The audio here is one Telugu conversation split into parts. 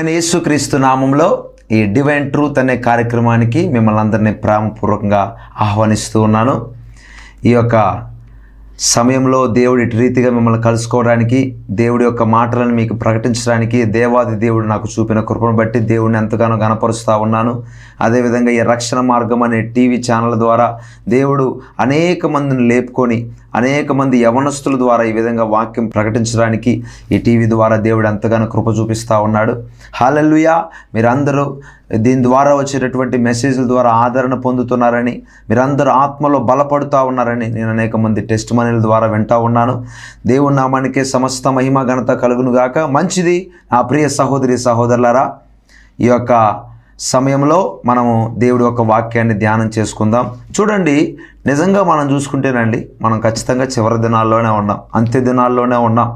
ప్రభువైన యేసుక్రీస్తు నామంలో ఈ డివైన్ ట్రూత్ అనే కార్యక్రమానికి మిమ్మల్ని అందరినీ ప్రేమపూర్వకంగా ఆహ్వానిస్తూ ఉన్నాను. ఈ యొక్క సమయంలో దేవుడి రీతిగా మిమ్మల్ని కలుసుకోవడానికి, దేవుడి యొక్క మాటలను మీకు ప్రకటించడానికి దేవాది దేవుడు నాకు చూపిన కృపను బట్టి దేవుడిని ఎంతగానో గణపరుస్తూ ఉన్నాను. అదేవిధంగా ఈ రక్షణ మార్గం అనే టీవీ ఛానల్ ద్వారా దేవుడు అనేక మందిని లేపుకొని అనేక మంది యవనస్తుల ద్వారా ఈ విధంగా వాక్యం ప్రకటించడానికి ఈ టీవీ ద్వారా దేవుడు ఎంతగానో కృప చూపిస్తూ ఉన్నాడు. హల్లెలూయా. మీరందరూ దీని ద్వారా వచ్చేటటువంటి మెసేజ్ల ద్వారా ఆదరణ పొందుతున్నారని, మీరందరూ ఆత్మలో బలపడుతూ ఉన్నారని నేను అనేక మంది టెస్ట్ మనీల ద్వారా వింటూ ఉన్నాను. దేవుని నామానికే సమస్త మహిమ ఘనత కలుగును గాక. మంచిది నా ప్రియ సహోదరి సహోదరులారా, ఈ యొక్క సమయంలో మనము దేవుడి యొక్క వాక్యాన్ని ధ్యానం చేసుకుందాం. చూడండి, నిజంగా మనం చూసుకుంటేనండి, మనం ఖచ్చితంగా చివరి దినాల్లోనే ఉన్నాం, అంత్య దినాల్లోనే ఉన్నాం,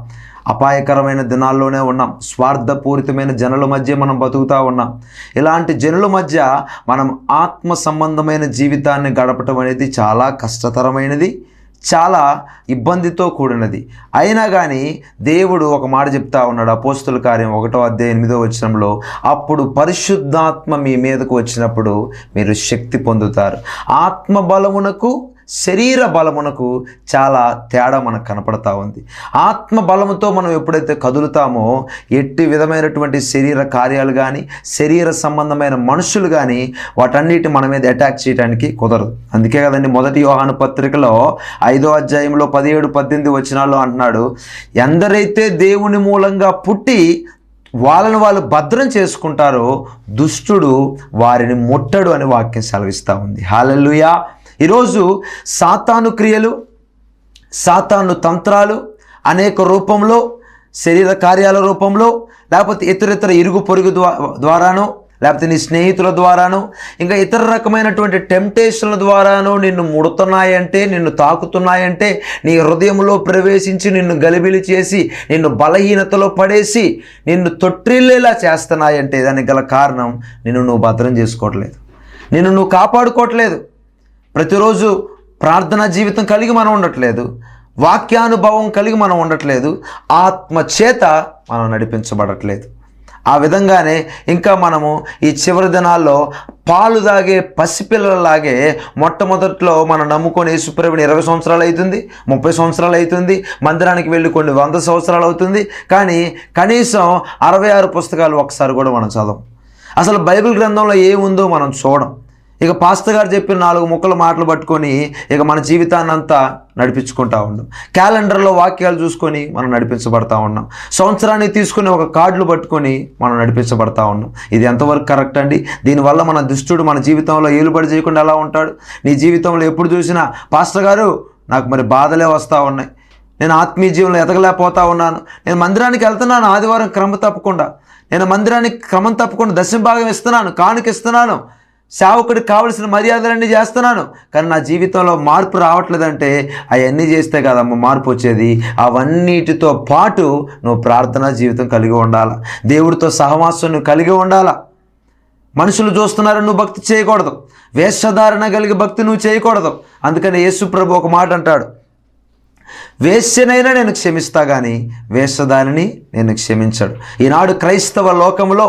అపాయకరమైన దినాల్లోనే ఉన్నాం, స్వార్థపూరితమైన జనుల మధ్య మనం బతుకుతూ ఉన్నాం. ఇలాంటి జనుల మధ్య మనం ఆత్మ సంబంధమైన జీవితాన్ని గడపటం అనేది చాలా కష్టతరమైనది, చాలా ఇబ్బందితో కూడినది. అయినా కానీ దేవుడు ఒక మాట చెప్తా ఉన్నాడు. అపోస్తుల కార్యం 1:8 అప్పుడు పరిశుద్ధాత్మ మీ మీదకు వచ్చినప్పుడు మీరు శక్తి పొందుతారు. ఆత్మ బలమునకు శరీర బలమునకు చాలా తేడా మనకు కనపడతా ఉంది. ఆత్మ బలముతో మనం ఎప్పుడైతే కదులుతామో ఎట్టి విధమైనటువంటి శరీర కార్యాలు కానీ శరీర సంబంధమైన మనుషులు కానీ వాటన్నిటి మన మీద అటాక్ చేయడానికి కుదరదు. అందుకే కదండి మొదటి యోహాను పత్రికలో 5:17-18 అంటున్నాడు, ఎందరైతే దేవుని మూలంగా పుట్టి వాళ్ళని వాళ్ళు భద్రం చేసుకుంటారో దుష్టుడు వారిని ముట్టడు అని వాక్యం సెలవిస్తూ ఉంది. హల్లెలూయా. ఈరోజు సాతాను క్రియలు, సాతాను తంత్రాలు అనేక రూపంలో, శరీర కార్యాల రూపంలో, లేకపోతే ఇతర ఇరుగు పొరుగు ద్వారానో, లేకపోతే నీ స్నేహితుల ద్వారానో, ఇంకా ఇతర రకమైనటువంటి టెంప్టేషన్ల ద్వారానో నిన్ను ముడుతున్నాయంటే, నిన్ను తాకుతున్నాయంటే, నీ హృదయంలో ప్రవేశించి నిన్ను గలిబిలి చేసి నిన్ను బలహీనతలో పడేసి నిన్ను తొట్టిల్లేలా చేస్తున్నాయంటే దానికి గల కారణం నిన్ను నువ్వు భద్రం చేసుకోవట్లేదు, నిన్ను నువ్వు కాపాడుకోవట్లేదు. ప్రతిరోజు ప్రార్థనా జీవితం కలిగి మనం ఉండట్లేదు, వాక్యానుభవం కలిగి మనం ఉండట్లేదు, ఆత్మ చేత మనం నడిపించబడట్లేదు. ఆ విధంగానే ఇంకా మనము ఈ చివరి దినాల్లో పాలు తాగే పసిపిల్లలలాగే మొట్టమొదట్లో మనం నమ్ముకొని యేసుప్రభుని 20 సంవత్సరాలు అవుతుంది, 30 సంవత్సరాలు అవుతుంది, మందిరానికి వెళ్ళి కొన్ని 100 సంవత్సరాలు అవుతుంది, కానీ కనీసం 66 పుస్తకాలు ఒకసారి కూడా మనం చదవం. అసలు బైబిల్ గ్రంథంలో ఏముందో మనం చూడం. ఇక పాస్టర్ గారు చెప్పిన 4 ముక్కల మాటలు పట్టుకొని ఇక మన జీవితాన్ని అంతా నడిపించుకుంటూ ఉన్నాం. క్యాలెండర్లో వాక్యాలు చూసుకొని మనం నడిపించబడతా ఉన్నాం. సంవత్సరాన్ని తీసుకుని ఒక కార్డులు పట్టుకొని మనం నడిపించబడతా ఉన్నాం. ఇది ఎంతవరకు కరెక్ట్ అండి? దీనివల్ల మన దుష్టుడు మన జీవితంలో ఏలుబడి చేయకుండా ఎలా ఉంటాడు? నీ జీవితంలో ఎప్పుడు చూసినా పాస్టర్ గారు నాకు మరి బాధలే వస్తూ ఉన్నాయి, నేను ఆత్మీయ జీవనంలో ఎదగలేకపోతా ఉన్నాను, నేను మందిరానికి వెళ్తున్నాను ఆదివారం క్రమం తప్పకుండా, నేను మందిరానికి క్రమం తప్పకుండా దశమభాగం ఇస్తున్నాను, కానుక ఇస్తున్నాను, సేవకుడికి కావలసిన మర్యాదలన్నీ చేస్తున్నాను, కానీ నా జీవితంలో మార్పు రావట్లేదంటే అవన్నీ చేస్తే కదమ్మ మార్పు వచ్చేది. అవన్నిటితో పాటు నువ్వు ప్రార్థనా జీవితం కలిగి ఉండాలా, దేవుడితో సహవాసం నువ్వు కలిగి ఉండాలా. మనుషులు చూస్తున్నారని నువ్వు భక్తి చేయకూడదు, వేషధారణ కలిగి భక్తి నువ్వు చేయకూడదు. అందుకని యేసు ప్రభు ఒక మాట అంటాడు, వేశ్యనైనా నేను క్షమిస్తా కానీ వేషధారిని నేను క్షమించడు. ఈనాడు క్రైస్తవ లోకంలో,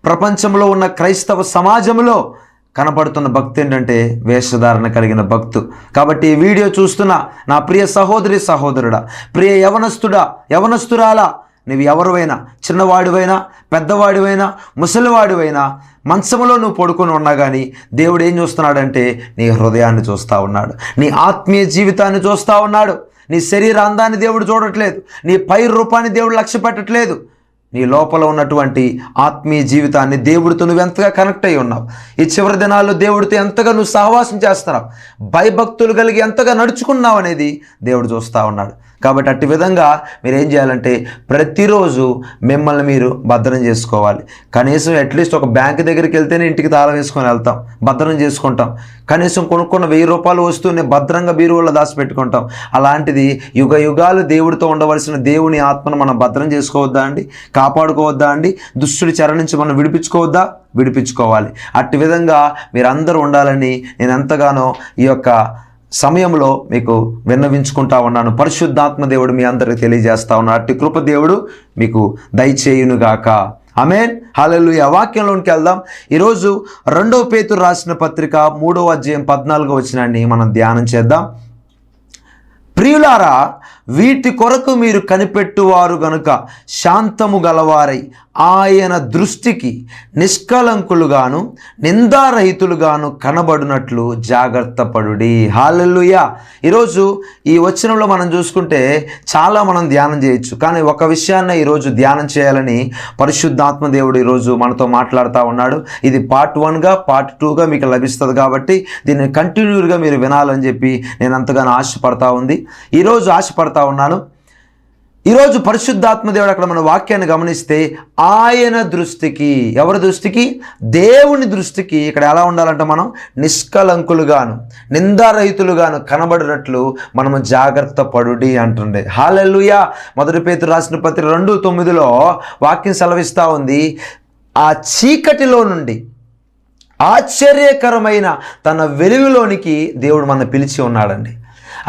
ప్రపంచంలో ఉన్న క్రైస్తవ సమాజంలో కనపడుతున్న భక్తి ఏంటంటే వేషధారణ కలిగిన భక్తు. కాబట్టి ఈ వీడియో చూస్తున్న నా ప్రియ సహోదరి సహోదరుడా, ప్రియ యవనస్తుడా యవనస్తురాలా, నువ్వు ఎవరివైనా, చిన్నవాడివైనా పెద్దవాడివైనా ముసలివాడివైనా, మంచంలో నువ్వు పడుకొని ఉన్నా కానీ దేవుడు ఏం చూస్తున్నాడంటే నీ హృదయాన్ని చూస్తూ ఉన్నాడు, నీ ఆత్మీయ జీవితాన్ని చూస్తూ ఉన్నాడు. నీ శరీర అందాన్ని దేవుడు చూడట్లేదు, నీ పై రూపాన్ని దేవుడు లక్ష్య పెట్టట్లేదు. నీ లోపల ఉన్నటువంటి ఆత్మీయ జీవితాన్ని దేవుడితో నువ్వు ఎంతగా కనెక్ట్ అయి ఉన్నావు, ఈ చివరి దినాల్లో దేవుడితో ఎంతగా నువ్వు సహవాసం చేస్తున్నావు, భయభక్తులు కలిగి ఎంతగా నడుచుకున్నావు అనేది దేవుడు చూస్తూ ఉన్నాడు. కాబట్టి అట్టి విధంగా మీరు ఏం చేయాలంటే ప్రతిరోజు మిమ్మల్ని మీరు భద్రం చేసుకోవాలి. కనీసం అట్లీస్ట్ ఒక బ్యాంక్ దగ్గరికి వెళ్తేనే ఇంటికి తాళం వేసుకొని వెళ్తాం, భద్రం చేసుకుంటాం. కనీసం కొనుక్కున్న 1000 రూపాయలు వస్తూనే భద్రంగా బీరువాలో దాచిపెట్టుకుంటాం. అలాంటిది యుగ యుగాలు దేవుడితో ఉండవలసిన దేవుని ఆత్మను మనం భద్రం చేసుకోవద్దా అండి? కాపాడుకోవద్దా అండి? దుష్టుడి చెర నుంచి మనం విడిపించుకోవద్దా? విడిపించుకోవాలి. అట్టి విధంగా మీరందరూ ఉండాలని నేను ఎంతగానో ఈ యొక్క సమయంలో మీకు విన్నవించుకుంటా ఉన్నాను. పరిశుద్ధాత్మ దేవుడు మీ అందరికీ తెలియజేస్తా ఉన్నాడు. అట్టి కృప దేవుడు మీకు దయచేయునుగాక. ఆమేన్. హల్లెలూయా. వాక్యంలోనికి వెళ్దాం. ఈరోజు 2 పేతురు రాసిన పత్రిక 3వ అధ్యాయం 14వ వచనాన్ని మనం ధ్యానం చేద్దాం. ప్రియులారా, వీటి కొరకు మీరు కనిపెట్టువారు గనుక శాంతము గలవారై ఆయన దృష్టికి నిష్కలంకులుగాను నిందారహితులుగాను కనబడినట్లు జాగ్రత్త పడుడి. హల్లెలూయా. ఈరోజు ఈ వచనంలో మనం చూసుకుంటే చాలా మనం ధ్యానం చేయొచ్చు, కానీ ఒక విషయాన్ని ఈరోజు ధ్యానం చేయాలని పరిశుద్ధాత్మ దేవుడు ఈరోజు మనతో మాట్లాడుతూ ఉన్నాడు. ఇది పార్ట్ 1గా పార్ట్ 2గా మీకు లభిస్తుంది కాబట్టి దీన్ని కంటిన్యూగా మీరు వినాలని చెప్పి నేను అంతగానో ఆశపడతా ఉంది. ఈరోజు ఆశపడతా ఉన్నాను. ఈరోజు పరిశుద్ధాత్మ దేవుడు అక్కడ మన వాక్యాన్ని గమనిస్తే ఆయన దృష్టికి, ఎవరి దృష్టికి? దేవుని దృష్టికి ఇక్కడ ఎలా ఉండాలంటే మనం నిష్కలంకులుగాను నిందారహితులుగాను కనబడినట్లు మనము జాగ్రత్త పడుడి అంటుండే. హల్లెలూయా. 1 పేతురు రాసిన పత్రిక 2:9లో వాక్యం సెలవిస్తూ ఉంది, ఆ చీకటిలో నుండి ఆశ్చర్యకరమైన తన వెలుగులోనికి దేవుడు మన పిలిచి ఉన్నాడండి.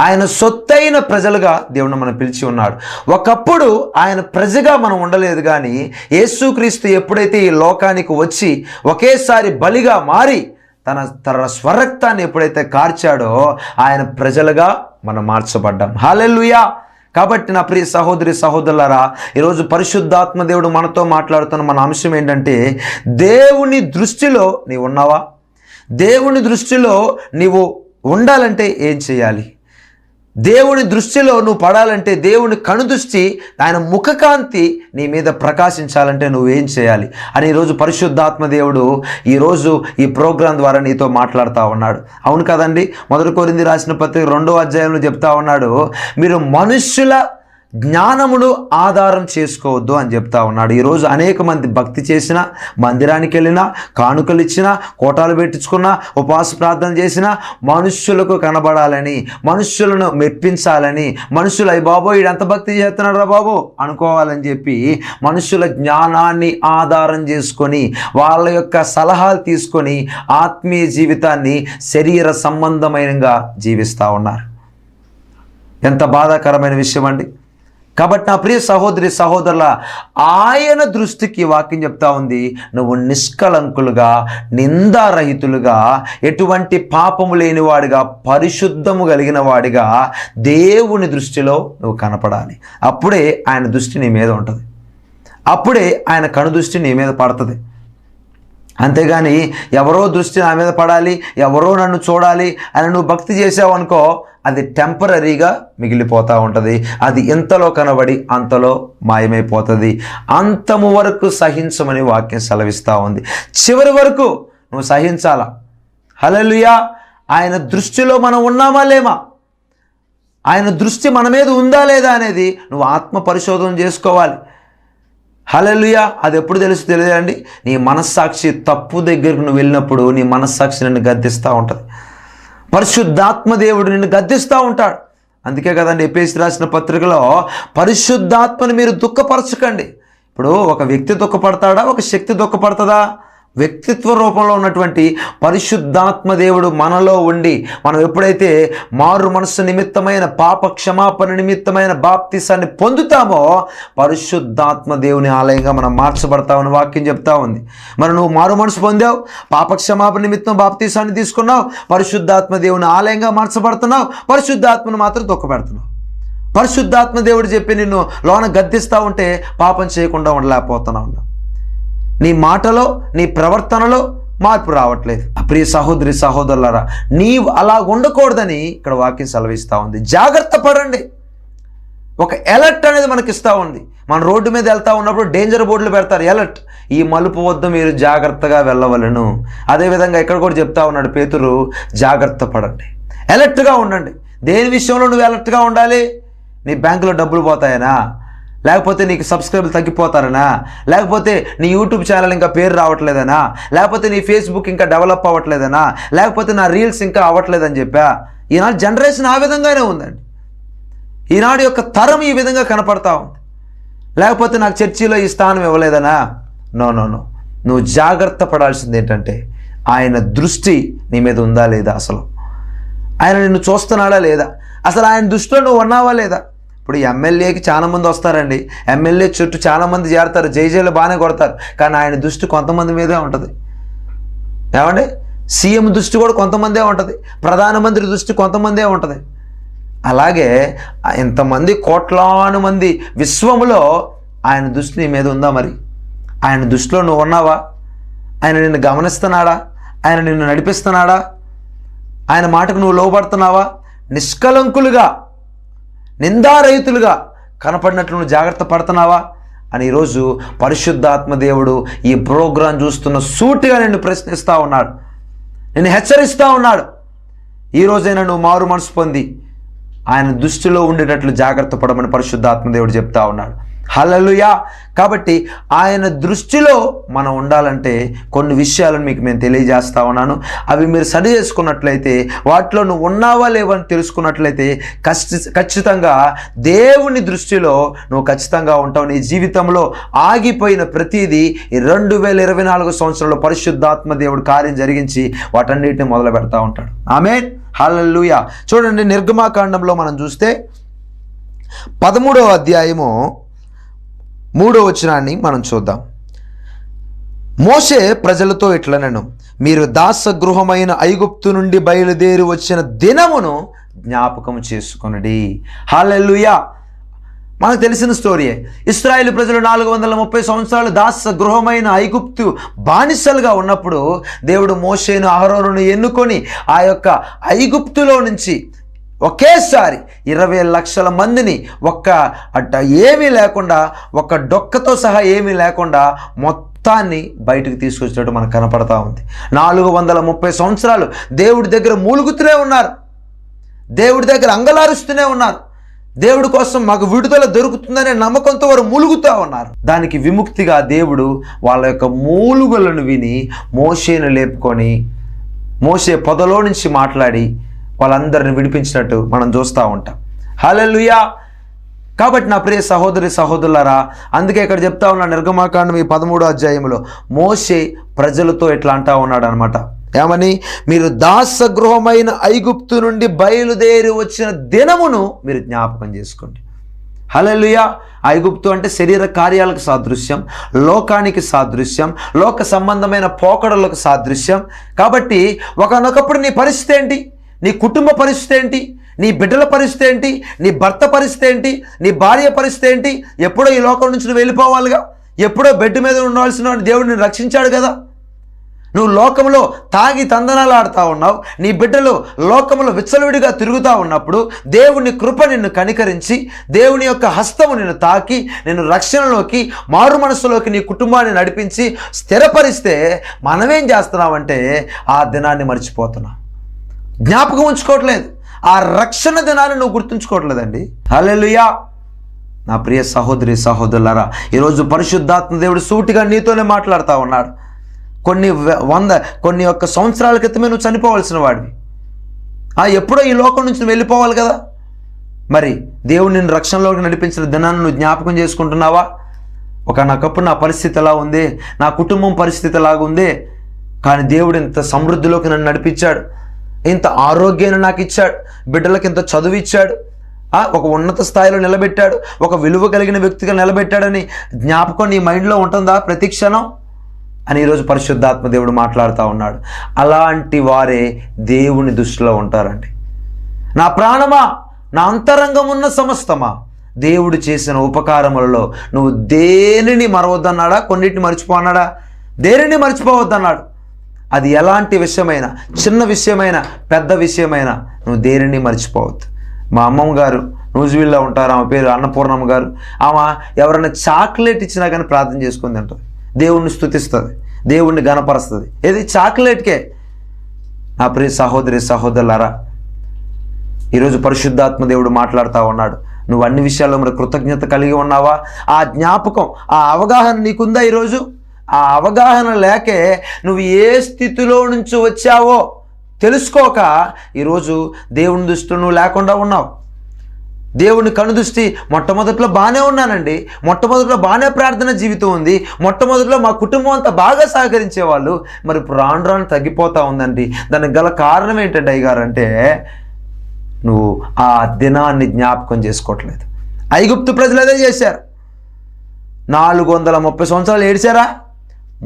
ఆయన సొత్తైన ప్రజలుగా దేవుడు మనం పిలిచి ఉన్నాడు. ఒకప్పుడు ఆయన ప్రజగా మనం ఉండలేదు, కానీ యేసుక్రీస్తు ఎప్పుడైతే ఈ లోకానికి వచ్చి ఒకేసారి బలిగా మారి తన స్వరక్తాన్ని ఎప్పుడైతే కార్చాడో ఆయన ప్రజలుగా మనం మార్చబడ్డాం. హల్లెలూయా. కాబట్టి నా ప్రియ సహోదరి సహోదరులారా, ఈరోజు పరిశుద్ధాత్మ దేవుడు మనతో మాట్లాడుతున్న మన అంశం ఏంటంటే, దేవుని దృష్టిలో నీవు ఉన్నావా? దేవుని దృష్టిలో నీవు ఉండాలంటే ఏం చేయాలి? దేవుని దృష్టిలో నువ్వు పడాలంటే, దేవుని కనుదృష్టి, ఆయన ముఖకాంతి నీ మీద ప్రకాశించాలంటే నువ్వేం చేయాలి అని ఈరోజు పరిశుద్ధాత్మ దేవుడు ఈరోజు ఈ ప్రోగ్రాం ద్వారా నీతో మాట్లాడుతూ ఉన్నాడు. అవును కదండి. 1 కొరింథీ రాసిన పత్రిక 2వ అధ్యాయంలో చెప్తా ఉన్నాడు, మీరు మనుష్యుల జ్ఞానమును ఆధారం చేసుకోవద్దు అని చెప్తా ఉన్నాడు. ఈరోజు అనేక మంది భక్తి చేసినా, మందిరానికి వెళ్ళినా, కానుకలు ఇచ్చినా, కోటాలు పెట్టించుకున్నా, ఉపవాస ప్రార్థన చేసినా, మనుష్యులకు కనబడాలని, మనుష్యులను మెప్పించాలని, మనుషులు అయ్యి బాబో వీడంత భక్తి చేస్తున్నాడు రా బాబు అనుకోవాలని చెప్పి మనుషుల జ్ఞానాన్ని ఆధారం చేసుకొని వాళ్ళ యొక్క సలహాలు తీసుకొని ఆత్మీయ జీవితాన్ని శరీర సంబంధమైనగా జీవిస్తూ ఉన్నారు. ఎంత బాధాకరమైన విషయం అండి. కాబట్టి నా ప్రియ సహోదరి సహోదరుల, ఆయన దృష్టికి వాక్యం చెప్తా ఉంది, నువ్వు నిష్కలంకులుగా నిందారహితులుగా ఎటువంటి పాపము లేనివాడిగా పరిశుద్ధము కలిగిన వాడిగా దేవుని దృష్టిలో నువ్వు కనపడాలి. అప్పుడే ఆయన దృష్టి నీ మీద ఉంటుంది, అప్పుడే ఆయన కనుదృష్టి నీ మీద పడుతుంది. అంతేగాని ఎవరో దృష్టి నా మీద పడాలి, ఎవరో నన్ను చూడాలి అని నువ్వు భక్తి చేసావు అనుకో, అది టెంపరీగా మిగిలిపోతూ ఉంటుంది. అది ఇంతలో కనబడి అంతలో మాయమైపోతుంది. అంతము వరకు సహించమని వాక్యం సెలవిస్తూ ఉంది. చివరి వరకు నువ్వు సహించాలా. హల్లెలూయా. ఆయన దృష్టిలో మనం ఉన్నామా లేమా, ఆయన దృష్టి మన మీద ఉందా లేదా అనేది నువ్వు ఆత్మ పరిశోధన చేసుకోవాలి. హల్లెలూయా. అది ఎప్పుడు తెలియదండి, నీ మనస్సాక్షి తప్పు దగ్గరకు నువ్వు వెళ్ళినప్పుడు నీ మనస్సాక్షి నిన్ను గద్దిస్తూ ఉంటుంది. పరిశుద్ధాత్మ దేవుడు నిన్ను గద్దిస్తూ ఉంటాడు. అందుకే కదండి ఎఫెసీయులకు రాసిన పత్రికలో పరిశుద్ధాత్మని మీరు దుఃఖపరచకండి. ఇప్పుడు ఒక వ్యక్తి దుఃఖపడతాడా, ఒక శక్తి దుఃఖపడుతుందా? వ్యక్తిత్వ రూపంలో ఉన్నటువంటి పరిశుద్ధాత్మ దేవుడు మనలో ఉండి మనం ఎప్పుడైతే మారు మనస్సు నిమిత్తమైన పాప క్షమాపణ నిమిత్తమైన బాప్తిసాన్ని పొందుతామో పరిశుద్ధాత్మ దేవుని ఆలయంగా మనం మార్చబడతామని వాక్యం చెప్తా ఉంది. మరి నువ్వు మారు మనసు పొందావు, పాప క్షమాపణ నిమిత్తం బాప్తిసాన్ని తీసుకున్నావు, పరిశుద్ధాత్మ దేవుని ఆలయంగా మార్చబడుతున్నావు, పరిశుద్ధాత్మను మాత్రం దుఃఖపెడుతున్నావు. పరిశుద్ధాత్మ దేవుడు చెప్పి నిన్ను లోన గద్దిస్తూ ఉంటే పాపం చేయకుండా ఉండలేకపోతున్నావు. నీ మాటలో నీ ప్రవర్తనలో మార్పు రావట్లేదు. ప్రియ సహోదరి సహోదరులారా, నీవు అలా ఉండకూడదని ఇక్కడ వాక్యం సెలవిస్తూ ఉంది. జాగ్రత్త పడండి. ఒక అలర్ట్ అనేది మనకి ఇస్తూ ఉంది. మన రోడ్డు మీద వెళ్తూ ఉన్నప్పుడు డేంజర్ బోర్డులు పెడతారు, అలర్ట్, ఈ మలుపు వద్ద మీరు జాగ్రత్తగా వెళ్ళవలను. అదేవిధంగా ఇక్కడ కూడా చెప్తా ఉన్నాడు పేతురు, జాగ్రత్త పడండి, అలర్ట్గా ఉండండి. దేని విషయంలో నువ్వు అలర్ట్గా ఉండాలి? నీ బ్యాంకులో డబ్బులు పోతాయనా, లేకపోతే నీకు సబ్స్క్రైబర్లు తగ్గిపోతారనా, లేకపోతే నీ యూట్యూబ్ ఛానల్ ఇంకా పేరు రావట్లేదనా, లేకపోతే నీ ఫేస్బుక్ ఇంకా డెవలప్ అవ్వట్లేదనా, లేకపోతే నా రీల్స్ ఇంకా అవ్వట్లేదని చెప్పా. ఈనాడు జనరేషన్ ఆ విధంగానే ఉందండి. ఈనాడు యొక్క తరం ఈ విధంగా కనపడతా ఉంది. లేకపోతే నాకు చర్చిలో ఈ స్థానం ఇవ్వలేదనా. నో నో నో, నువ్వు జాగ్రత్త పడాల్సింది ఏంటంటే ఆయన దృష్టి నీ మీద ఉందా లేదా, అసలు ఆయన నిన్ను చూస్తున్నాడా లేదా, అసలు ఆయన దృష్టిలో నువ్వు ఉన్నావా లేదా. ఇప్పుడు ఎమ్మెల్యేకి చాలామంది వస్తారండి, ఎమ్మెల్యే చుట్టూ చాలామంది చేరతారు, జైలు బాగానే కొడతారు, కానీ ఆయన దృష్టి కొంతమంది మీదే ఉంటుంది. ఏమండి, సీఎం దృష్టి కూడా కొంతమందే ఉంటుంది, ప్రధానమంత్రి దృష్టి కొంతమందే ఉంటుంది. అలాగే ఇంతమంది కోట్లాను మంది విశ్వములో ఆయన దృష్టి నీ మీద ఉందా? మరి ఆయన దృష్టిలో నువ్వు ఉన్నావా? ఆయన నిన్ను గమనిస్తున్నాడా? ఆయన నిన్ను నడిపిస్తున్నాడా? ఆయన మాటకు నువ్వు లోబడుతున్నావా? నిష్కలంకులుగా, నిందారహితులుగా కనపడినట్లు నువ్వు జాగ్రత్త పడుతున్నావా అని ఈరోజు పరిశుద్ధాత్మ దేవుడు ఈ ప్రోగ్రాం చూస్తున్న సూటిగా నిన్ను ప్రశ్నిస్తూ ఉన్నాడు, నిన్ను హెచ్చరిస్తూ ఉన్నాడు. ఈరోజైనా నువ్వు మారు మనసు పొంది ఆయన దృష్టిలో ఉండేటట్లు జాగ్రత్త పడమని పరిశుద్ధాత్మ దేవుడు చెప్తా ఉన్నాడు. హల్లెలూయా. కాబట్టి ఆయన దృష్టిలో మనం ఉండాలంటే కొన్ని విషయాలను మీకు నేను తెలియజేస్తా ఉన్నాను. అవి మీరు సరి చేసుకున్నట్లయితే, వాటిలో నువ్వు ఉన్నావా లేవని తెలుసుకున్నట్లయితే ఖచ్చితంగా దేవుని దృష్టిలో నువ్వు ఖచ్చితంగా ఉంటావు. నీ జీవితంలో ఆగిపోయిన ప్రతిదీ ఈ 2024 సంవత్సరంలో పరిశుద్ధాత్మ దేవుడు కార్యం జరిగించి వాటన్నిటిని మొదలు పెడతా ఉంటాడు. ఆమేన్. హల్లెలూయా. చూడండి, నిర్గమాకాండంలో మనం చూస్తే 13వ అధ్యాయము 3వ వచనాన్ని మనం చూద్దాం. మోషే ప్రజలతో ఇట్లనెను, మీరు దాసగృహమైన ఐగుప్తు నుండి బయలుదేరి వచ్చిన దినమును జ్ఞాపకం చేసుకొనుడి. హల్లెలూయా. మనకు తెలిసిన స్టోరీయే. ఇశ్రాయేలు ప్రజలు 430 సంవత్సరాలు దాసగృహమైన ఐగుప్తు బానిసలుగా ఉన్నప్పుడు దేవుడు మోషేను అహరోనును ఎన్నుకొని ఆ యొక్క ఐగుప్తులో నుంచి ఒకేసారి 20 లక్షల మందిని ఏమీ లేకుండా, ఒక్క డొక్కతో సహా ఏమీ లేకుండా మొత్తాన్ని బయటకు తీసుకొచ్చినట్టు మనకు కనపడతా ఉంది. 430 సంవత్సరాలు దేవుడి దగ్గర మూలుగుతూనే ఉన్నారు, దేవుడి దగ్గర అంగలారుస్తూనే ఉన్నారు, దేవుడి కోసం మాకు విడుదల దొరుకుతుందనే నమ్మకంతో వారు మూలుగుతూ ఉన్నారు. దానికి విముక్తిగా దేవుడు వాళ్ళ యొక్క మూలుగులను విని మోషేను లేపుకొని మోషే పొదలో నుంచి మాట్లాడి వాళ్ళందరిని విడిపించినట్టు మనం చూస్తూ ఉంటాం. హల్లెలూయా. కాబట్టి నా ప్రియ సహోదరి సహోదరులారా, అందుకే ఇక్కడ చెప్తా ఉన్నాడు నిర్గమాకాండం ఈ 13వ అధ్యాయంలో మోషే ప్రజలతో ఇట్లా అంటా ఉన్నాడు అనమాట. ఏమని? మీరు దాసగృహమైన ఐగుప్తు నుండి బయలుదేరి వచ్చిన దినమును మీరు జ్ఞాపకం చేసుకోండి. హల్లెలూయా. ఐగుప్తు అంటే శరీర కార్యాలకు సాదృశ్యం, లోకానికి సాదృశ్యం, లోక సంబంధమైన పోకడలకు సాదృశ్యం. కాబట్టి ఒకనొకప్పుడు నీ పరిస్థితి ఏంటి? నీ కుటుంబ పరిస్థితి ఏంటి? నీ బిడ్డల పరిస్థితి ఏంటి? నీ భర్త పరిస్థితి ఏంటి? నీ భార్య పరిస్థితి ఏంటి? ఎప్పుడో ఈ లోకం నుంచి నువ్వు వెళ్ళిపోవాలిగా, ఎప్పుడో బెడ్ మీద ఉండాల్సిన దేవుడిని రక్షించాడు కదా. నువ్వు లోకంలో తాగి తందనాలు ఆడుతూ ఉన్నావు, నీ బిడ్డలు లోకంలో విచ్చలవిడిగా తిరుగుతూ ఉన్నప్పుడు దేవుని కృప నిన్ను కనికరించి, దేవుని యొక్క హస్తము నిన్ను తాకి, నిన్ను రక్షణలోకి, మారు మనసులోకి నీ కుటుంబాన్ని నడిపించి స్థిరపరిస్తే మనమేం చేస్తున్నామంటే ఆ దినాన్ని మర్చిపోతున్నాం, జ్ఞాపకం ఉంచుకోవట్లేదు, ఆ రక్షణ దినాన్ని నువ్వు గుర్తుంచుకోవట్లేదండి. హల్లెలూయా. నా ప్రియ సహోదరి సహోదరులారా, ఈరోజు పరిశుద్ధాత్మ దేవుడు సూటిగా నీతోనే మాట్లాడుతూ ఉన్నాడు. కొన్ని యొక్క సంవత్సరాల క్రితమే నువ్వు చనిపోవాల్సిన వాడివి, ఎప్పుడో ఈ లోకం నుంచి నువ్వు వెళ్ళిపోవాలి కదా. మరి దేవుడు నిన్ను రక్షణలోకి నడిపించిన దినాన్ని నువ్వు జ్ఞాపకం చేసుకుంటున్నావా? ఒకనొకప్పుడు నా పరిస్థితి ఎలా ఉంది, నా కుటుంబం పరిస్థితి ఎలాగ ఉంది, కానీ దేవుడు ఇంత సమృద్ధిలోకి నన్ను నడిపించాడు, ఇంత ఆరోగ్యాన్ని నాకు ఇచ్చాడు, బిడ్డలకు ఇంత చదువు ఇచ్చాడు, ఒక ఉన్నత స్థాయిలో నిలబెట్టాడు, ఒక విలువ కలిగిన వ్యక్తిగా నిలబెట్టాడని జ్ఞాపకం నీ మైండ్లో ఉంటుందా ప్రతి క్షణం అని ఈరోజు పరిశుద్ధాత్మ దేవుడు మాట్లాడుతూ ఉన్నాడు. అలాంటి వారే దేవుని దృష్టిలో ఉంటారండి. నా ప్రాణమా, నా అంతరంగం ఉన్న సమస్తమా, దేవుడు చేసిన ఉపకారములలో నువ్వు దేనిని మరవద్దన్నాడా? కొన్నిటిని మర్చిపోన్నాడా? దేనిని మర్చిపోవద్దన్నాడు. అది ఎలాంటి విషయమైనా, చిన్న విషయమైనా, పెద్ద విషయమైనా నువ్వు దేనిని మర్చిపోవద్దు. మా అమ్మమ్మ గారు నూజివీడులో ఉంటారు, ఆమె పేరు అన్నపూర్ణమ్మ గారు. ఆమె ఎవరైనా చాక్లెట్ ఇచ్చినా కానీ ప్రార్థన చేసుకుని తింటుంది, దేవుణ్ణి స్తుతిస్తుంది, దేవుణ్ణి గణపరుస్తుంది. ఏది? చాక్లెట్కే. నా ప్రియ సహోదరి సహోదరులారా, ఈరోజు పరిశుద్ధాత్మ దేవుడు మాట్లాడుతూ ఉన్నాడు. నువ్వు అన్ని విషయాల్లో మరి కృతజ్ఞత కలిగి ఉన్నావా? ఆ జ్ఞాపకం, ఆ అవగాహన నీకుందా? ఈరోజు ఆ అవగాహన లేకే నువ్వు ఏ స్థితిలో నుంచి వచ్చావో తెలుసుకోక ఈరోజు దేవుని దృష్టిలో నువ్వు లేకుండా ఉన్నావు. దేవుని కనుదృష్టి మొట్టమొదట్లో బాగానే ఉన్నానండి, మొట్టమొదట్లో బాగానే ప్రార్థన జీవితం ఉంది, మొట్టమొదట్లో మా కుటుంబం అంతా బాగా సహకరించేవాళ్ళు, మరి ఇప్పుడు రాను రాను తగ్గిపోతూ ఉందండి. దానికి గల కారణం ఏంటంటే అయ్యగారు అంటే నువ్వు ఆ దినాన్ని జ్ఞాపకం చేసుకోవట్లేదు, ఐగుప్తు ప్రజలు అదే చేశారు. 430 సంవత్సరాలు ఏడ్చారా?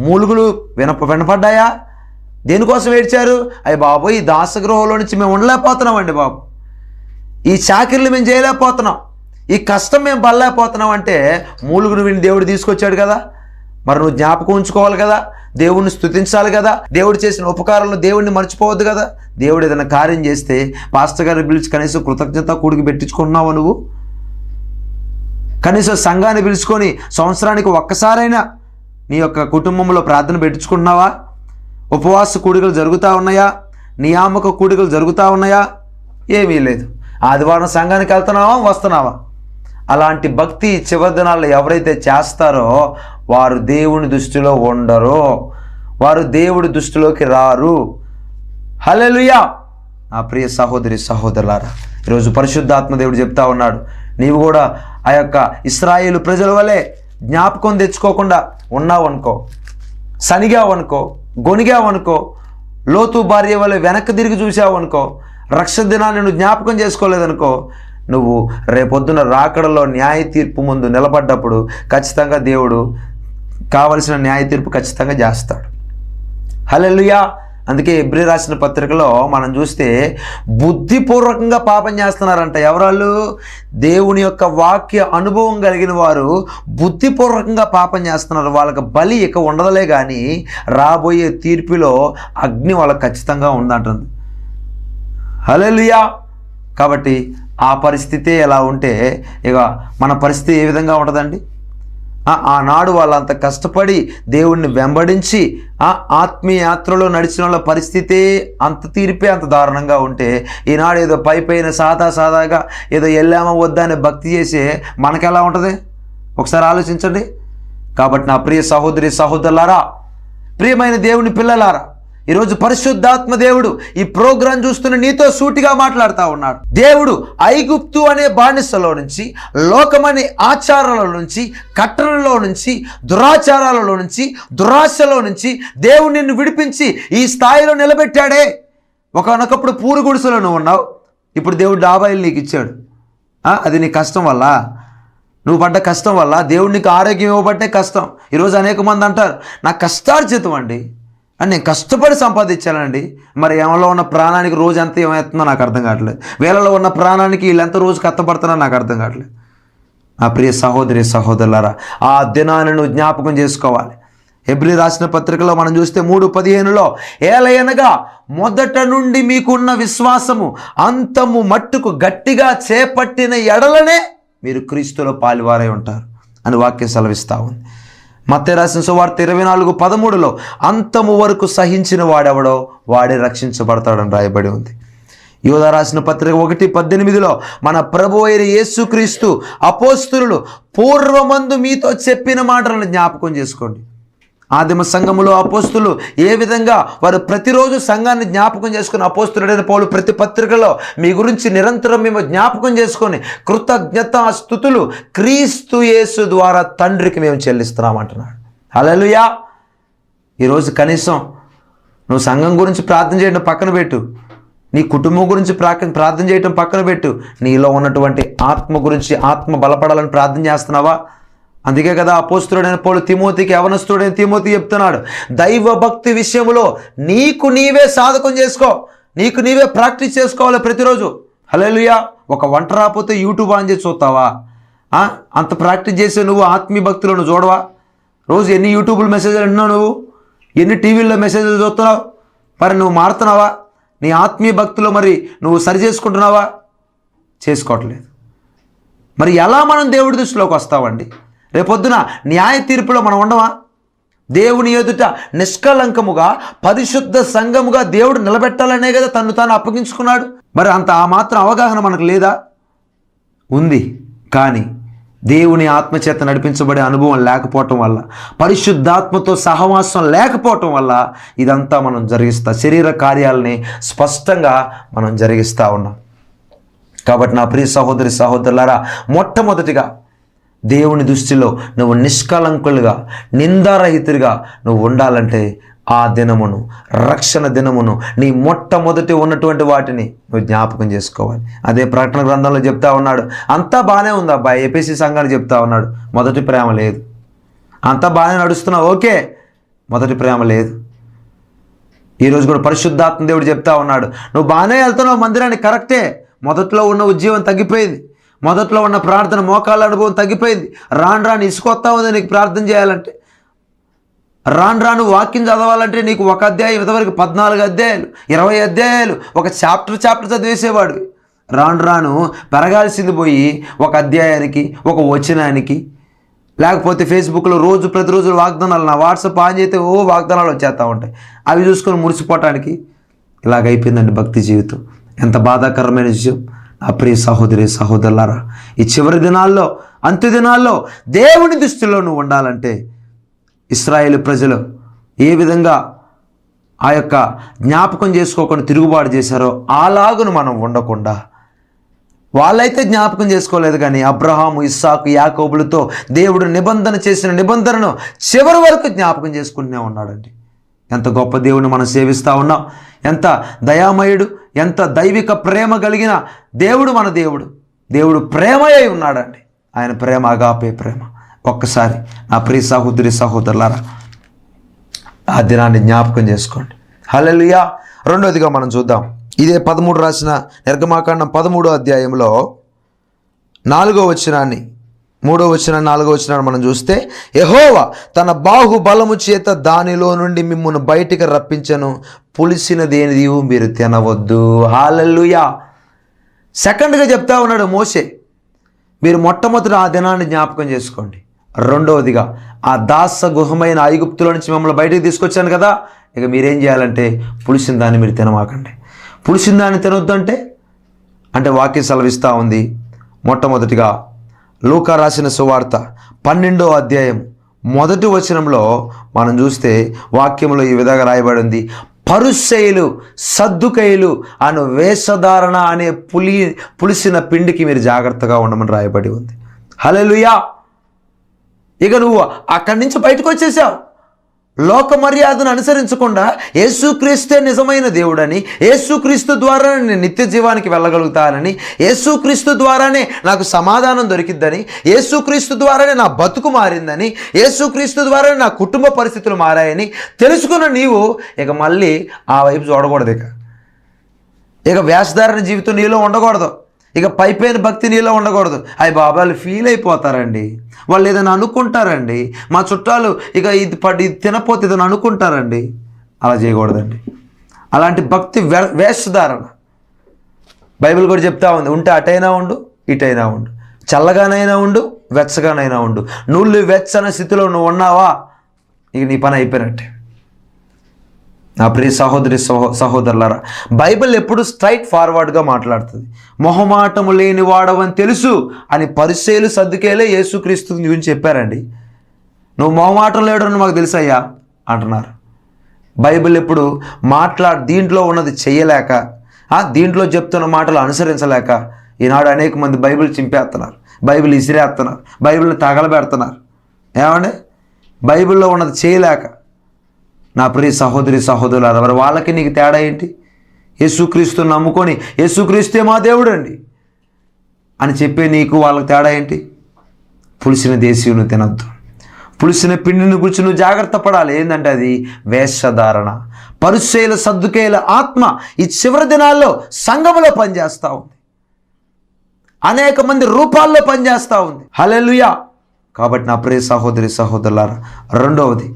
మూలుగులు వినపడ్డాయా? దేనికోసం ఏడ్చారు? అయ్య బాబు, ఈ దాసగృహంలో నుంచి మేము ఉండలేకపోతున్నామండి బాబు, ఈ చాకిర్లు మేము చేయలేకపోతున్నాం, ఈ కష్టం మేము పడలేకపోతున్నాం అంటే మూలుగును విని దేవుడు తీసుకొచ్చాడు కదా. మరి నువ్వు జ్ఞాపకం ఉంచుకోవాలి కదా, దేవుణ్ణి స్తుతించాలి కదా, దేవుడు చేసిన ఉపకారాలను దేవుడిని మర్చిపోవద్దు కదా. దేవుడు ఏదైనా కార్యం చేస్తే పాస్టర్ గారిని పిలిచి కనీసం కృతజ్ఞత కూడికి పెట్టించుకుంటున్నావా నువ్వు? కనీసం సంఘాన్ని పిలుచుకొని సంవత్సరానికి ఒక్కసారైనా నీ యొక్క కుటుంబంలో ప్రార్థన పెట్టించుకుంటున్నావా? ఉపవాస కూడికలు జరుగుతూ ఉన్నాయా? నియామక కూడికలు జరుగుతూ ఉన్నాయా? ఏమీ లేదు. ఆదివారం సంఘానికి వెళ్తున్నావా, వస్తున్నావా? అలాంటి భక్తి చివరి దినాల్లో ఎవరైతే చేస్తారో వారు దేవుని దృష్టిలో ఉండరు, వారు దేవుడి దృష్టిలోకి రారు. హల్లెలూయా. నా ప్రియ సహోదరి సహోదరులారా, ఈరోజు పరిశుద్ధాత్మ దేవుడు చెప్తా ఉన్నాడు, నీవు కూడా ఆ యొక్క ఇశ్రాయేలు ప్రజల వలె జ్ఞాపకం తెచ్చుకోకుండా ఉన్నావనుకో, సనిగావనుకో, గొనిగావనుకో, లోతు భార్య వలె వెనక్కి తిరిగి చూసావనుకో, రక్షణ దినాన్ని నువ్వు జ్ఞాపకం చేసుకోలేదనుకో, నువ్వు రేపొద్దున రాకడలో న్యాయ తీర్పు ముందు నిలబడ్డప్పుడు ఖచ్చితంగా దేవుడు కావలసిన న్యాయ తీర్పు ఖచ్చితంగా చేస్తాడు. హల్లెలూయా. అందుకే హెబ్రీ రాసిన పత్రికలో మనం చూస్తే బుద్ధిపూర్వకంగా పాపం చేస్తున్నారంట. ఎవరాళ్ళు? దేవుని యొక్క వాక్య అనుభవం కలిగిన వారు బుద్ధిపూర్వకంగా పాపం చేస్తున్నారు. వాళ్ళకి బలి ఇక ఉండదులే కానీ రాబోయే తీర్పులో అగ్ని వాళ్ళకి ఖచ్చితంగా ఉందంటుంది. హల్లెలూయా. కాబట్టి ఆ పరిస్థితే ఎలా ఉంటే ఇక మన పరిస్థితి ఏ విధంగా ఉంటుందండి? ఆనాడు వాళ్ళంత కష్టపడి దేవుణ్ణి వెంబడించి ఆత్మీయ యాత్రలో నడిచిన వాళ్ళ పరిస్థితే అంత తీర్పే అంత దారుణంగా ఉంటే, ఈనాడు ఏదో పైన సాదాగా ఏదో వెళ్ళామా వద్దా అనే భక్తి చేసే మనకెలా ఉంటుంది ఒకసారి ఆలోచించండి. కాబట్టి నా ప్రియ సహోదరి సహోదరులారా, ప్రియమైన దేవుని పిల్లలారా, ఈరోజు పరిశుద్ధాత్మ దేవుడు ఈ ప్రోగ్రాం చూస్తున్న నీతో సూటిగా మాట్లాడుతూ ఉన్నాడు. దేవుడు ఐగుప్తు అనే బానిసలో నుంచి, లోకమనే ఆచారాల నుంచి, కట్టడలో నుంచి, దురాచారాలలో నుంచి, దురాశలో నుంచి దేవుడు నిన్ను విడిపించి ఈ స్థాయిలో నిలబెట్టాడే. ఒకనొకప్పుడు పూరు గుడిసెలో నువ్వు ఉన్నావు, ఇప్పుడు దేవుడు డాబాయిలు నీకు ఇచ్చాడు. అది నీ కష్టం వల్ల, నువ్వు పడ్డ కష్టం వల్ల. దేవుడు నీకు ఆరోగ్యం ఇవ్వబట్టే కష్టం. ఈరోజు అనేక మంది అంటారు, నా కష్టార్జితం అండి అని, నేను కష్టపడి సంపాదించానండి. మరి ఏమలో ఉన్న ప్రాణానికి రోజు ఎంత ఏమవుతుందో నాకు అర్థం కావట్లేదు. వేళలో ఉన్న ప్రాణానికి వీళ్ళెంత రోజు కష్టపడుతున్నా నాకు అర్థం కావట్లేదు. నా ప్రియ సహోదరి సహోదరులారా, ఆ దినాన్ని నువ్వు జ్ఞాపకం చేసుకోవాలి. హెబ్రీ రాసిన పత్రికలో మనం చూస్తే 3:15 ఏలయనగా మొదట నుండి మీకున్న విశ్వాసము అంతము మట్టుకు గట్టిగా చేపట్టిన ఎడలనే మీరు క్రీస్తులో పాలువారై ఉంటారు అని వాక్యం సెలవిస్తూ ఉంది. మత్తయి రాసిన సువార్త 24:13 అంతము వరకు సహించిన వాడెవడో వాడే రక్షించబడతాడని రాయబడి ఉంది. యోధా రాసిన పత్రిక 1:18 మన ప్రభు అయిన యేసుక్రీస్తు అపోస్తలులు పూర్వమందు మీతో చెప్పిన మాటలను జ్ఞాపకం చేసుకోండి. ఆదిమ సంఘములో అపోస్తులు ఏ విధంగా వారు ప్రతిరోజు సంఘాన్ని జ్ఞాపకం చేసుకుని, అపోస్తులుడైన పౌలు ప్రతి పత్రికలో మీ గురించి నిరంతరం మేము జ్ఞాపకం చేసుకొని కృతజ్ఞతా స్తుతులు క్రీస్తు యేసు ద్వారా తండ్రికి మేము చెల్లిస్తున్నామంటున్నాడు. హల్లెలూయా. ఈరోజు కనీసం నువ్వు సంఘం గురించి ప్రార్థన చేయడం పక్కన పెట్టు, నీ కుటుంబం గురించి ప్రార్థన చేయడం పక్కన పెట్టు, నీలో ఉన్నటువంటి ఆత్మ గురించి, ఆత్మ బలపడాలని ప్రార్థన చేస్తున్నావా? అందుకే కదా అపోస్తలుడైన పౌలు తిమోతికి, యవనస్తుడైన తిమోతి చెప్తున్నాడు, దైవ భక్తి విషయంలో నీకు నీవే సాధకం చేసుకో, నీకు నీవే ప్రాక్టీస్ చేసుకోవాలి ప్రతిరోజు. హల్లెలూయా. ఒక వంట రాకపోతే యూట్యూబ్ ఆన్ చేసి చూస్తావా? అంత ప్రాక్టీస్ చేసే నువ్వు ఆత్మీయ భక్తులు నువ్వు చూడవా? రోజు ఎన్ని యూట్యూబ్లో మెసేజ్లు వింటున్నావు, నువ్వు ఎన్ని టీవీల్లో మెసేజ్లు చూస్తున్నావు? మరి నువ్వు మారుతున్నావా? నీ ఆత్మీయ భక్తులు మరి నువ్వు సరి చేసుకుంటున్నావా? చేసుకోవట్లేదు. మరి ఎలా మనం దేవుడి దృష్టిలోకి వస్తావండి? రేపొద్దున న్యాయ తీర్పులో మనం ఉండవా? దేవుని ఎదుట నిష్కలంకముగా పరిశుద్ధ సంఘముగా దేవుడు నిలబెట్టాలనే కదా తను తాను అప్పగించుకున్నాడు. మరి అంత ఆ మాత్రం అవగాహన మనకు లేదా? ఉంది. కానీ దేవుని ఆత్మచేత నడిపించబడే అనుభవం లేకపోవటం వల్ల, పరిశుద్ధాత్మతో సహవాసం లేకపోవటం వల్ల ఇదంతా మనం జరిగిస్తా, శరీర కార్యాలని స్పష్టంగా మనం జరిగిస్తూ ఉన్నాం. కాబట్టి నా ప్రియ సహోదరి సహోదరులారా, మొట్టమొదటిగా దేవుని దృష్టిలో నువ్వు నిష్కలంకులుగా, నిందారహితుడిగా నువ్వు ఉండాలంటే ఆ దినమును, రక్షణ దినమును, నీ మొట్టమొదటి ఉన్నటువంటి వాటిని నువ్వు జ్ఞాపకం చేసుకోవాలి. అదే ప్రకటన గ్రంథంలో చెప్తా ఉన్నాడు, అంతా బాగానే ఉంది అబ్బాయి, ఎఫెసీ సంఘాన్ని చెప్తా ఉన్నాడు, మొదటి ప్రేమ లేదు. అంతా బాగానే నడుస్తున్నావు, ఓకే, మొదటి ప్రేమ లేదు. ఈరోజు కూడా పరిశుద్ధాత్మ దేవుడు చెప్తా ఉన్నాడు, నువ్వు బాగానే వెళ్తున్నావు మందిరానికి, కరెక్టే, మొదట్లో ఉన్న ఉద్యోగం తగ్గిపోయింది, మొదట్లో ఉన్న ప్రార్థన మోకాళ్ళ అనుభవం తగ్గిపోయింది. రాను రాను ఇసుకొస్తా ఉంది నీకు ప్రార్థన చేయాలంటే, రాను రాను వాక్యం చదవాలంటే నీకు ఒక అధ్యాయం ఇంతవరకు 14 అధ్యాయాలు 20 అధ్యాయాలు ఒక చాప్టర్ చదివేసేవాడు. రాను రాను పెరగాల్సింది పోయి ఒక అధ్యాయానికి, ఒక వచనానికి, లేకపోతే ఫేస్బుక్లో ప్రతిరోజు వాగ్దానాలు, నా వాట్సాప్ ఆన్ చేస్తే వాగ్దానాలు వచ్చేస్తూ ఉంటాయి, అవి చూసుకొని మురిసిపోవటానికి ఇలాగైపోయిందండి భక్తి జీవితం. ఎంత బాధాకరమైన విషయం. ఆ ప్రియ సహోదరి సహోదరులారా, ఈ చివరి దినాల్లో, అంత్య దినాల్లో దేవుని దృష్టిలో నువ్వు ఉండాలంటే ఇశ్రాయేలు ప్రజలు ఏ విధంగా ఆ యొక్క జ్ఞాపకం చేసుకోకుండా తిరుగుబాటు చేశారో అలాగును మనం ఉండకుండా, వాళ్ళైతే జ్ఞాపకం చేసుకోలేదు కానీ అబ్రహాము, ఇస్సాకు, యాకోబులతో దేవుడు నిబంధన చేసిన నిబంధనను చివరి వరకు జ్ఞాపకం చేసుకుంటూనే ఉన్నాడండి. ఎంత గొప్ప దేవుడిని మనం సేవిస్తూ ఉన్నాం, ఎంత దయామయుడు, ఎంత దైవిక ప్రేమ కలిగిన దేవుడు మన దేవుడు. దేవుడు ప్రేమయ్య ఉన్నాడండి. ఆయన ప్రేమ అగాపే ప్రేమ. ఒక్కసారి నా ప్రియ సహోదరి సహోదరులారా ఆ దినాన్ని జ్ఞాపకం చేసుకోండి. హల్లెలూయా. రెండోదిగా మనం చూద్దాం, ఇదే 13 రాసిన నిర్గమాకాండం 13వ అధ్యాయంలో 4వ వచనాన్ని, 3వ వచనాన్ని 4వ వచనాన్ని మనం చూస్తే, యెహోవా తన బాహుబలము చేత దానిలో నుండి మిమ్మును బయటికి రప్పించను, పులిసిన దేనిదియు మీరు తినవద్దు. హల్లెలూయా. సెకండ్గా చెప్తా ఉన్నాడు మోషే, మీరు మొట్టమొదటి ఆ దినాన్ని జ్ఞాపకం చేసుకోండి. రెండవదిగా ఆ దాస గుహమైన ఐగుప్తులో నుంచి మిమ్మల్ని బయటికి తీసుకొచ్చాను కదా, ఇక మీరేం చేయాలంటే పులిసిన దాన్ని మీరు తినమాకండి. పులిసిన దాన్ని తినొద్దు అంటే వాక్యం సెలవిస్తూ ఉంది. మొట్టమొదటిగా లూకా రాసిన సువార్త 12వ అధ్యాయం 1వ వచనంలో మనం చూస్తే వాక్యంలో ఈ విధంగా రాయబడి ఉంది, పరుసయ్యులు, సద్దుకయ్యులు అను వేషధారణ అనే పులిసిన పిండికి మీరు జాగ్రత్తగా ఉండమని రాయబడి ఉంది. హల్లెలూయా. ఇక నువ్వు అక్కడి నుంచి బయటకు వచ్చేసావు. లోక మర్యాదను అనుసరించకుండా యేసుక్రీస్తే నిజమైన దేవుడని, యేసుక్రీస్తు ద్వారానే నేను నిత్య జీవానికి వెళ్ళగలుగుతానని, యేసుక్రీస్తు ద్వారానే నాకు సమాధానం దొరికిద్దని, యేసుక్రీస్తు ద్వారానే నా బతుకు మారిందని, యేసుక్రీస్తు ద్వారానే నా కుటుంబ పరిస్థితులు మారాయని తెలుసుకున్న నీవు ఇక మళ్ళీ ఆ వైపు చూడకూడదు. ఇక వేషధారణ జీవితం నీలో ఉండకూడదు. ఇక పైపైన భక్తి నీలో ఉండకూడదు. అయ్యి బాబాలు ఫీల్ అయిపోతారండి, వాళ్ళు ఏదైనా అనుకుంటారండి, మా చుట్టాలు ఇక ఇది తినపోతే ఏదైనా అనుకుంటారండి. అలా చేయకూడదండి. అలాంటి భక్తి వేషధారణ బైబిల్ కూడా చెప్తా ఉంది, ఉంటే అటైనా ఉండు, ఇటైనా ఉండు, చల్లగానైనా ఉండు, వెచ్చగానైనా ఉండు. నువ్వు వెచ్చని స్థితిలో నువ్వు ఉన్నావా, ఇక నీ పని అయిపోయినట్టే. నా ప్రియ సహోదరి సహోదరులారా, బైబిల్ ఎప్పుడు స్ట్రైట్ ఫార్వర్డ్గా మాట్లాడుతుంది. మొహమాటము లేని వాడవని తెలుసు అని పరిసయ్యులు, సద్దుకేయులే యేసుక్రీస్తు గురించి చెప్పారండి. నువ్వు మొహమాటం లేడని మాకు తెలుసయ్యా అంటున్నారు. బైబిల్ ఎప్పుడు దీంట్లో ఉన్నది చెయ్యలేక, దీంట్లో చెప్తున్న మాటలు అనుసరించలేక ఈనాడు అనేక మంది బైబిల్ చింపేస్తున్నారు, బైబిల్ ఇసిరేస్తున్నారు, బైబిల్ని తగలబెడుతున్నారు. ఏమండి, బైబిల్లో ఉన్నది చేయలేక. నా ప్రియ సహోదరి సహోదరులారా, మరి వాళ్ళకి నీకు తేడా ఏంటి? యేసుక్రీస్తుని నమ్ముకొని యేసుక్రీస్తే మా దేవుడు అండి అని చెప్పే నీకు వాళ్ళకి తేడా ఏంటి? పులిసిన దేశీయును తినద్దు, పులిసిన పిండిని గురించి నువ్వు జాగ్రత్త పడాలి. ఏంటంటే అది వేషధారణ. పరిసయ్యుల, సద్దుకేయుల ఆత్మ ఈ చివరి దినాల్లో సంఘములో పనిచేస్తూ ఉంది, అనేక మంది రూపాల్లో పనిచేస్తూ ఉంది. హల్లెలూయా. కాబట్టి నా ప్రియ సహోదరి సహోదరులారా, రెండవది,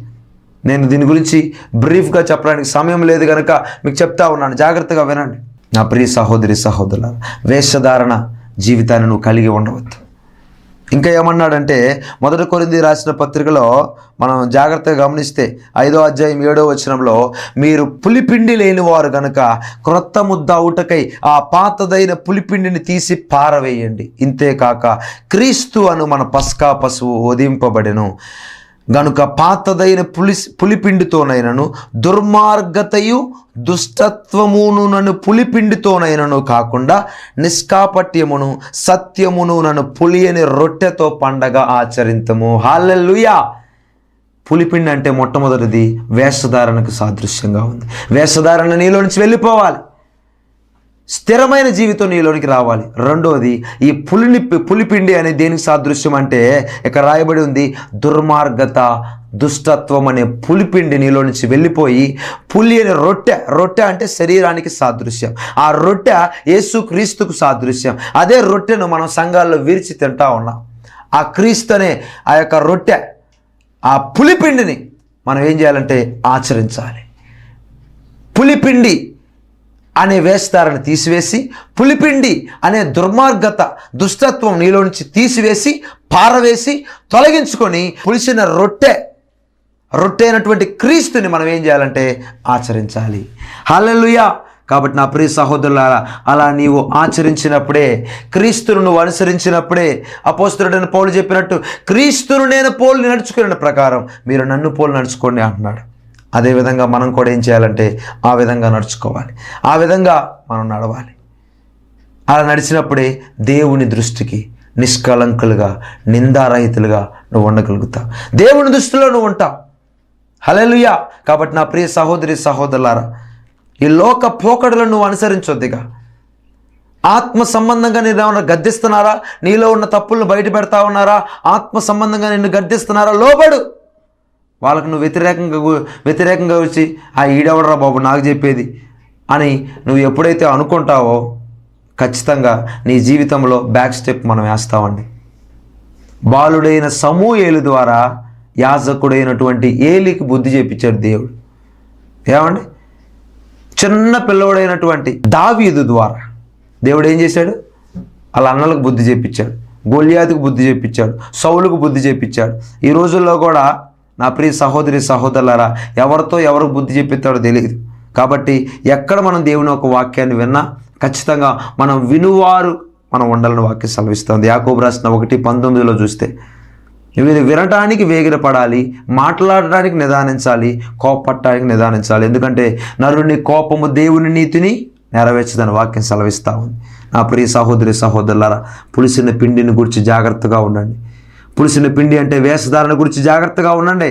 నేను దీని గురించి బ్రీఫ్గా చెప్పడానికి సమయం లేదు కనుక మీకు చెప్తా ఉన్నాను, జాగ్రత్తగా వినండి. నా ప్రియ సహోదరి సహోదరులారా, వేషధారణ జీవితాన్ని నువ్వు కలిగి ఉండవద్దు. ఇంకా ఏమన్నాడంటే 1 కొరింథీ రాసిన పత్రికలో మనం జాగ్రత్తగా గమనిస్తే 5వ అధ్యాయం 7వ వచనంలో, మీరు పులిపిండి లేనివారు గనుక క్రొత్త ముద్ద అవుటకై ఆ పాతదైన పులిపిండిని తీసి పారవేయండి. ఇంతేకాక క్రీస్తు అను మన పస్కా పశువు వధింపబడెను గనుక పాతదైన పులిపిండితోనైనను దుర్మార్గతయు దుష్టత్వమును నన్ను పులిపిండితోనైనను కాకుండా నిష్కాపట్యమును సత్యమును నన్ను పులియని రొట్టెతో పండగ ఆచరింతము. హల్లెలూయా. పులిపిండి అంటే మొట్టమొదటిది వేషధారణకు సాదృశ్యంగా ఉంది. వేషధారణ నీలో నుంచి వెళ్ళిపోవాలి, స్థిరమైన జీవితం నీలోనికి రావాలి. రెండోది ఈ పులిపిండి అనే దేనికి సాదృశ్యం అంటే ఇక్కడ రాయబడి ఉంది, దుర్మార్గత దుష్టత్వం అనే పులిపిండి నీలో నుంచి వెళ్ళిపోయి పులి అనే రొట్టె అంటే శరీరానికి సాదృశ్యం. ఆ రొట్టె యేసుక్రీస్తుకు సాదృశ్యం. అదే రొట్టెను మనం సంఘాల్లో విరిచి తింటా ఉన్నాం. ఆ క్రీస్తు అనే ఆ యొక్క రొట్టె, ఆ పులిపిండిని మనం ఏం చేయాలంటే ఆచరించాలి. పులిపిండి అనే వేషధారణ తీసివేసి, పులిపిండి అనే దుర్మార్గత దుష్టత్వం నీలో నుంచి తీసివేసి, పారవేసి, తొలగించుకొని పులిసిన రొట్టె అయినటువంటి క్రీస్తుని మనం ఏం చేయాలంటే ఆచరించాలి. హల్లెలూయా. కాబట్టి నా ప్రియ సహోదరులారా, అలా నీవు ఆచరించినప్పుడే, క్రీస్తును నువ్వు అనుసరించినప్పుడే, అపోస్తలుడైన పౌలు చెప్పినట్టు క్రీస్తును నేను పోలి నడుచుకున్న ప్రకారం మీరు నన్ను పోలి నడుచుకోండి అంటున్నాడు. అదేవిధంగా మనం కూడా ఏం చేయాలంటే ఆ విధంగా నడుచుకోవాలి, ఆ విధంగా మనం నడవాలి. అలా నడిచినప్పుడే దేవుని దృష్టికి నిష్కలంకులుగా, నిందారహితులుగా నువ్వు ఉండగలుగుతావు. దేవుని దృష్టిలో నువ్వు ఉంటావు. హల్లెలూయా. కాబట్టి నా ప్రియ సహోదరి సహోదరులారా, ఈ లోక పోకడలను నువ్వు అనుసరించొద్దిగా. ఆత్మ సంబంధంగా నేను ఏమన్నా గద్దిస్తున్నారా? నీలో ఉన్న తప్పులను బయట పెడతా ఉన్నారా? ఆత్మ సంబంధంగా నిన్ను గద్దిస్తున్నారా? లోబడు. వాళ్ళకు నువ్వు వ్యతిరేకంగా వచ్చి ఈడెవడరా బాబు నాకు చెప్పేది అని నువ్వు ఎప్పుడైతే అనుకుంటావో ఖచ్చితంగా నీ జీవితంలో బ్యాక్ స్టెప్ మనం వేస్తామండి. బాలుడైన సమూయేలు ద్వారా యాజకుడైనటువంటి ఏలికి బుద్ధి చెప్పించాడు దేవుడు. ఏమండి, చిన్న పిల్లవాడైనటువంటి దావీదు ద్వారా దేవుడు ఏం చేశాడు? వాళ్ళ అన్నలకు బుద్ధి చెప్పించాడు, గొల్యాతుకు బుద్ధి చెప్పించాడు, సౌలుకు బుద్ధి చెప్పించాడు. ఈ రోజుల్లో కూడా నా ప్రియ సహోదరి సహోదరులారా, ఎవరికి బుద్ధి చెప్పిస్తాడో తెలియదు. కాబట్టి ఎక్కడ మనం దేవుని ఒక వాక్యాన్ని విన్నా ఖచ్చితంగా మనం వినువారు మనం ఉండాలని వాక్యం సెలవిస్తుంది. యాకోబు రాసిన 1:19 చూస్తే, వీరు వినటానికి వేగిరపడాలి, మాట్లాడటానికి నిదానించాలి, కోపపడటానికి నిదానించాలి. ఎందుకంటే నరుని కోపము దేవుని నీతిని నెరవేర్చదని వాక్యం సెలవిస్తూ ఉంది. నా ప్రియ సహోదరి సహోదరులారా, పులిసిన పిండిని గురించి జాగ్రత్తగా ఉండండి. పులిసిన పిండి అంటే వేషధారణ గురించి జాగ్రత్తగా ఉండండి.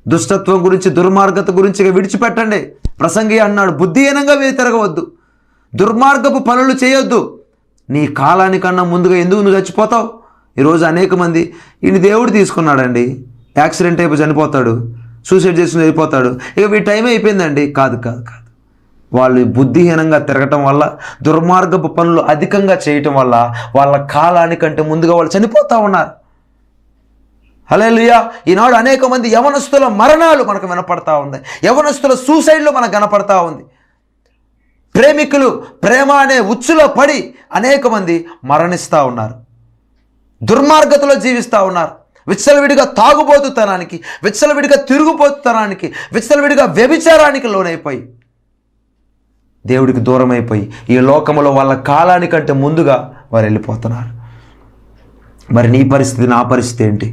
దుష్టత్వం గురించి, దుర్మార్గత గురించి విడిచిపెట్టండి. ప్రసంగి అన్నాడు, బుద్ధిహీనంగా తిరగవద్దు, దుర్మార్గపు పనులు చేయొద్దు. నీ కాలానికన్నా ముందుగా ఎందుకు నువ్వు చచ్చిపోతావు? ఈరోజు అనేక మంది ఈయన దేవుడు తీసుకున్నాడండి, యాక్సిడెంట్ అయిపోయి చనిపోతాడు, సూసైడ్ చేసుకుని వెళ్ళిపోతాడు, ఇక వీటి టైం అయిపోయిందండి. కాదు. వాళ్ళు బుద్ధిహీనంగా తిరగటం వల్ల, దుర్మార్గపు పనులు అధికంగా చేయటం వల్ల వాళ్ళ కాలానికంటే ముందుగా వాళ్ళు చనిపోతూ ఉన్నారు. హల్లెలూయా. ఈనాడు అనేక మంది యవనస్తుల మరణాలు మనకు వినపడతా ఉంది, యవనస్తుల సూసైడ్లు మనకు కనపడతా ఉంది. ప్రేమికులు ప్రేమ అనే ఉచ్చులో పడి అనేక మంది మరణిస్తూ ఉన్నారు, దుర్మార్గతలో జీవిస్తూ ఉన్నారు. విచ్చలవిడిగా తాగుబోతుతనానికి, విచ్చలవిడిగా తిరుగుబోతుతనానికి, విచ్చలవిడిగా వ్యభిచారానికి లోనైపోయి దేవుడికి దూరం అయిపోయి ఈ లోకంలో వాళ్ళ కాలానికంటే ముందుగా వారు వెళ్ళిపోతున్నారు. మరి నీ పరిస్థితి, నా పరిస్థితి ఏంటి?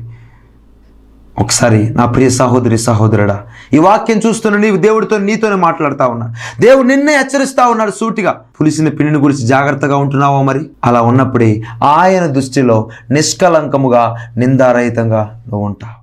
ఒకసారి నా ప్రియ సహోదరి సహోదరుడా, ఈ వాక్యం చూస్తున్న నీవు దేవుడితో నీతోనే మాట్లాడుతూ ఉన్నా. దేవుడు నిన్నే హెచ్చరిస్తూ ఉన్నాడు సూటిగా. పులిసిన పిండిని గురించి జాగ్రత్తగా ఉంటున్నావా? మరి అలా ఉన్నప్పుడే ఆయన దృష్టిలో నిష్కలంకముగా, నిందారహితంగా నువ్వు ఉంటావు.